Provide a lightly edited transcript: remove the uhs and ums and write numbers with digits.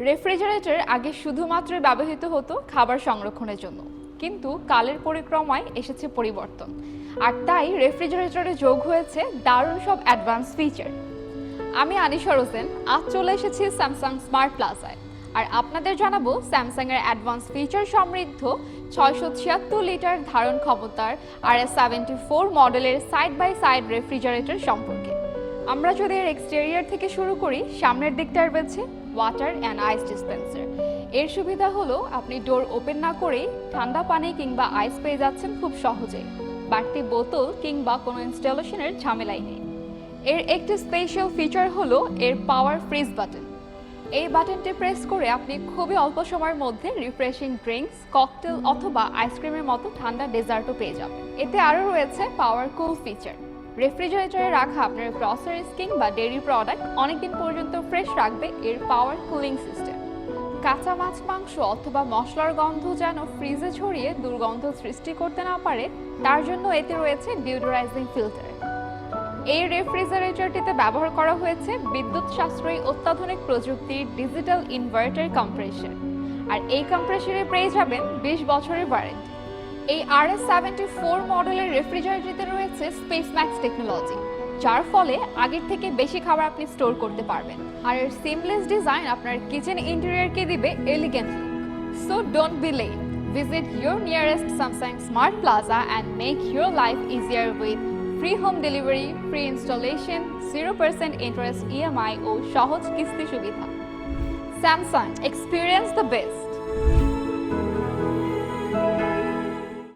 Refrigerator আগে শুধুমাত্র ব্যবহৃত হতো খাবার সংরক্ষণের জন্য, কিন্তু কালের পরিক্রমায় এসেছে পরিবর্তন। আর তাই রেফ্রিজারেটরে যোগ হয়েছে দারুণ সব অ্যাডভান্স ফিচার। আমি আনিশা হোসেন, আজ চলে এসেছি স্যামসাং স্মার্ট প্লাজায়। আর আপনাদের জানাবো স্যামসাং এর অ্যাডভান্স ফিচার সমৃদ্ধ 676 লিটার ধারণ ক্ষমতার RS74 মডেলের সাইড বাই সাইড রেফ্রিজারেটর সম্পর্কে। আমরা যদি এর এক্সটেরিয়র থেকে শুরু করি, সামনের দিকটা রয়েছে ওয়াটার অ্যান্ড আইস ডিসপেন্সার। এর সুবিধা হলো আপনি ডোর ওপেন না করেই ঠান্ডা পানি কিংবা আইস পেয়ে যাচ্ছেন খুব সহজেই। বাড়তি বোতল কিংবা কোনো ইনস্টলেশনের ঝামেলাই নেই। এর একটি স্পেশাল ফিচার হলো এর পাওয়ার ফ্রিজ বাটন। এই বাটনটি প্রেস করে আপনি খুবই অল্প সময়ের মধ্যে রিফ্রেশিং ড্রিঙ্কস, ককটেল অথবা আইসক্রিমের মতো ঠান্ডা ডেজার্টও পেয়ে যাবেন। এতে আরও রয়েছে পাওয়ার কুল ফিচার। রেফ্রিজারেটরে রাখা আপনার গ্রসারিজ কিংবা ডেইরি প্রোডাক্ট অনেকদিন পর্যন্ত ফ্রেশ রাখবে এর পাওয়ার কুলিং সিস্টেম। কাঁচা মাছ, মাংস অথবা মশলার গন্ধ যেন ফ্রিজে ছড়িয়ে দুর্গন্ধ সৃষ্টি করতে না পারে, তার জন্য এতে রয়েছে ডিওডোরাইজিং ফিল্টার। এই রেফ্রিজারেটরটিতে ব্যবহার করা হয়েছে বিদ্যুৎ সাশ্রয়ী অত্যাধুনিক প্রযুক্তির ডিজিটাল ইনভার্টার কম্প্রেসর। আর এই কম্প্রেসরে পেয়ে যাবেন 20 বছরের ওয়ারেন্টি। এই RS74 মডেলের রেফ্রিজারেটরিতে রয়েছে স্পেস ম্যাক্স টেকনোলজি, যার ফলে আগের থেকে বেশি খাবার আপনি স্টোর করতে পারবেন। আর এর সিমলেস ডিজাইন আপনার কিচেন ইন্টেরিয়রকে দিবে elegant look. So don't be late, visit your nearest Samsung Smart Plaza and make your life easier with free home delivery, free installation, 0% interest EMI ও সহজ কিস্তি সুবিধা। Samsung, experience the best.